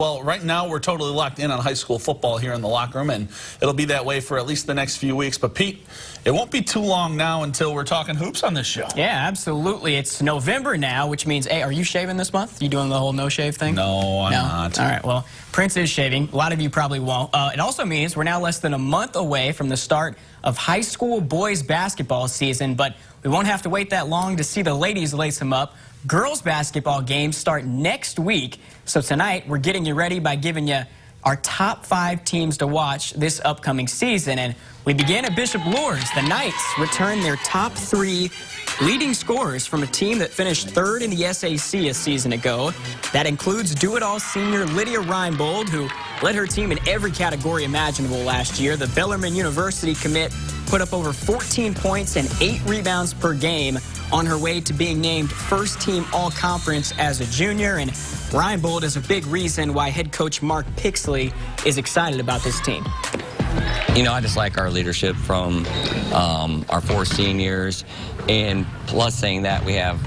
Well, right now we're totally locked in on high school football here in the locker room, and it'll be that way for at least the next few weeks. But Pete, it won't be too long now until we're talking hoops on this show. Yeah, absolutely. It's November now, which means, hey, are you shaving this month? You doing the whole no-shave thing? No, I'm not. All right, well, Prince is shaving. A lot of you probably won't. It also means we're now less than a month away from the start of high school boys basketball season, but we won't have to wait that long to see the ladies lace them up. Girls basketball games start next week, so tonight we're getting you ready by giving you our top 5 teams to watch this upcoming season. And we begin at Bishop Lourdes. The Knights return their top 3 leading scorers from a team that finished 3rd in the SAC a season ago. That includes do-it-all senior Lydia Reinbold, who led her team in every category imaginable last year. The Bellarmine University commit put up over 14 points and 8 rebounds per game on her way to being named first-team all-conference as a junior. And Reinbold is a big reason why head coach Mark Pixley is excited about this team. You know, I just like our leadership from our 4 seniors, and plus saying that we have,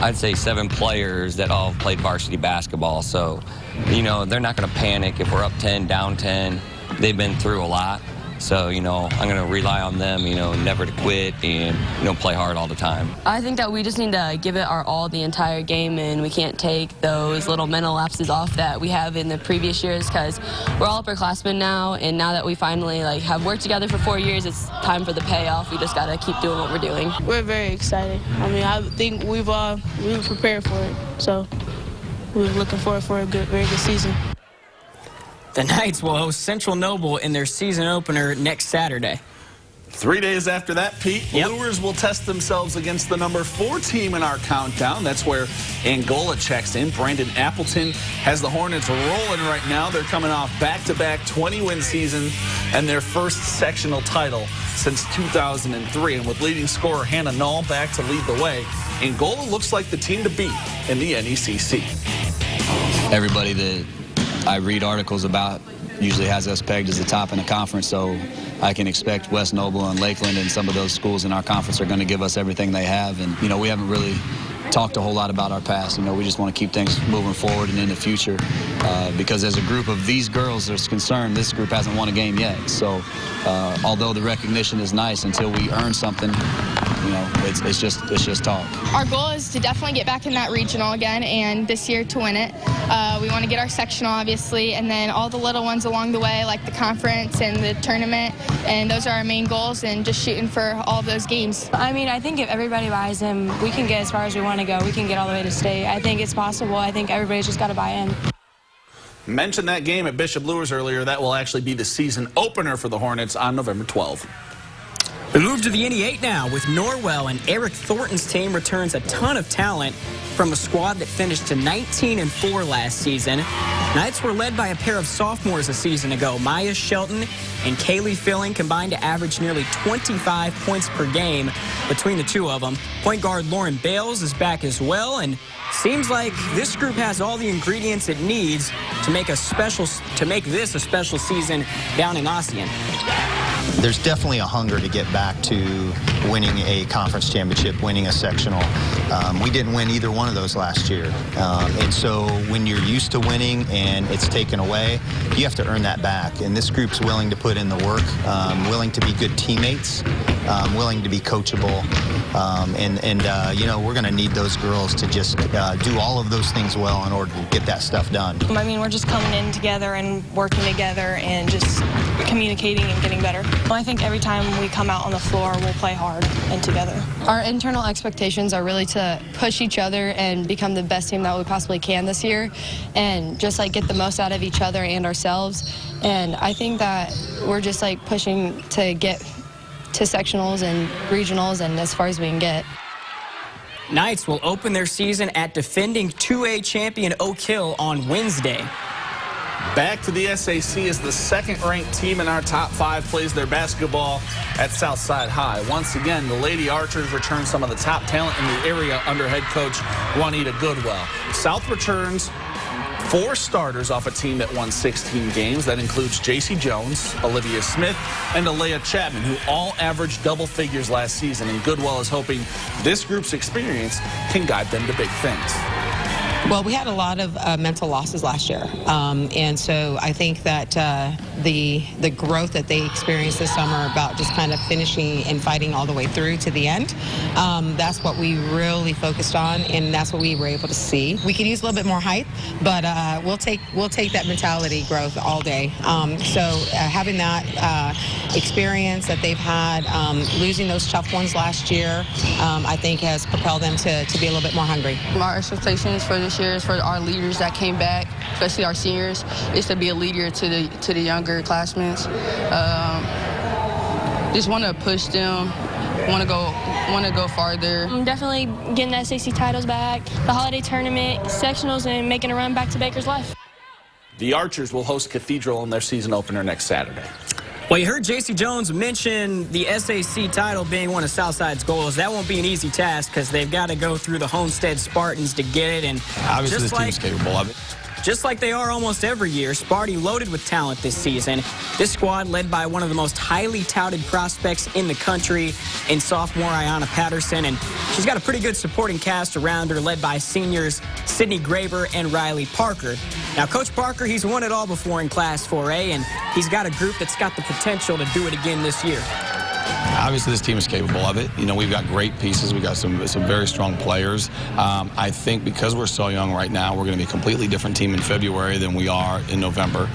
I'd say, 7 players that all played varsity basketball. So, you know, they're not going to panic if we're up 10, down 10. They've been through a lot. So, you know, I'm going to rely on them, you know, never to quit and, you know, play hard all the time. I think that we just need to give it our all the entire game, and we can't take those little mental lapses off that we have in the previous years, because we're all upperclassmen now, and now that we finally have worked together for 4 years, it's time for the payoff. We just got to keep doing what we're doing. We're very excited. I mean, I think we were prepared for it, so we're looking forward for a very good season. The Knights will host Central Noble in their season opener next Saturday. 3 days after that, Pete, Lures will test themselves against the number 4 team in our countdown. That's where Angola checks in. Brandon Appleton has the Hornets rolling right now. They're coming off back-to-back 20-win season and their first sectional title since 2003. And with leading scorer Hannah Null back to lead the way, Angola looks like the team to beat in the NECC. Everybody that I read articles about usually has us pegged as the top in the conference, so I can expect West Noble and Lakeland and some of those schools in our conference are going to give us everything they have. And, you know, we haven't really talked a whole lot about our past. You know, we just want to keep things moving forward and in the future, because as a group of these girls is concerned, this group hasn't won a game yet. So although the recognition is nice, until we earn something, you know, it's just talk. Our goal is to definitely get back in that regional again, and this year to win it. We want to get our sectional, obviously, and then all the little ones along the way, like the conference and the tournament, and those are our main goals, and just shooting for all those games. I mean, I think if everybody buys in, we can get as far as we want to go. We can get all the way to state. I think it's possible. I think everybody's just got to buy in. Mentioned that game at Bishop Lourdes earlier. That will actually be the season opener for the Hornets on November 12th. We move to the NE8 now with Norwell, and Eric Thornton's team returns a ton of talent from a squad that finished to 19-4 last season. Knights were led by a pair of sophomores a season ago. Maya Shelton and Kaylee Filling combined to average nearly 25 points per game between the two of them. Point guard Lauren Bales is back as well, and seems like this group has all the ingredients it needs to make this a special season down in Ossian. There's definitely a hunger to get back to winning a conference championship, winning a sectional. We didn't win either one of those last year. And so when you're used to winning and it's taken away, you have to earn that back. And this group's willing to put in the work, willing to be good teammates, willing to be coachable. You know, we're going to need those girls to just do all of those things well in order to get that stuff done. I mean, we're just coming in together and working together and just communicating and getting better. I think every time we come out on the floor, we'll play hard and together. Our internal expectations are really to push each other and become the best team that we possibly can this year, and just get the most out of each other and ourselves. And I think that we're just pushing to get to sectionals and regionals and as far as we can get. Knights will open their season at defending 2A champion Oak Hill on Wednesday. Back to the SAC as the second-ranked team in our top 5 plays their basketball at Southside High. Once again, the Lady Archers return some of the top talent in the area under head coach Juanita Goodwell. South returns 4 starters off a team that won 16 games. That includes JC Jones, Olivia Smith, and Alea Chapman, who all averaged double figures last season. And Goodwell is hoping this group's experience can guide them to big things. Well, we had a lot of mental losses last year, and so I think that the growth that they experienced this summer about just kind of finishing and fighting all the way through to the end, that's what we really focused on, and that's what we were able to see. We could use a little bit more height, but we'll take that mentality growth all day. So having that experience that they've had, losing those tough ones last year, I think has propelled them to be a little bit more hungry. Our expectations for this year is for our leaders that came back, especially our seniors, is to be a leader to the younger classmen. Just want to push them, want to go farther. Definitely getting the SAC titles back, the holiday tournament, sectionals, and making a run back to Baker's Life. The Archers will host Cathedral in their season opener next Saturday. Well, you heard J.C. Jones mention the SAC title being one of Southside's goals. That won't be an easy task because they've got to go through the Homestead Spartans to get it. And obviously this team's capable of it. Just like they are almost every year, Sparty loaded with talent this season. This squad led by one of the most highly touted prospects in the country in sophomore Ayanna Patterson, and she's got a pretty good supporting cast around her led by seniors Sydney Graber and Riley Parker. Now, Coach Parker, he's won it all before in Class 4A, and he's got a group that's got the potential to do it again this year. Obviously, this team is capable of it. You know, we've got great pieces. We've got some very strong players. I think because we're so young right now, we're going to be a completely different team in February than we are in November.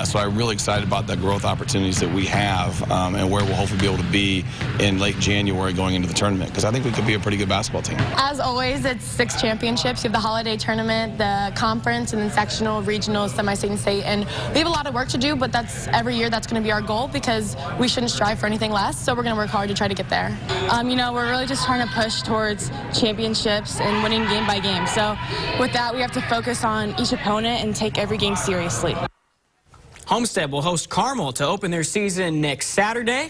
So I'm really excited about the growth opportunities that we have and where we'll hopefully be able to be in late January going into the tournament, because I think we could be a pretty good basketball team. As always, it's 6 championships. You have the holiday tournament, the conference, and then sectional, regional, semi-state, and state. And we have a lot of work to do, but every year that's going to be our goal because we shouldn't strive for anything less. So we're going to work hard to try to get there. You know, we're really just trying to push towards championships and winning game by game. So with that, we have to focus on each opponent and take every game seriously. Homestead will host Carmel to open their season next Saturday.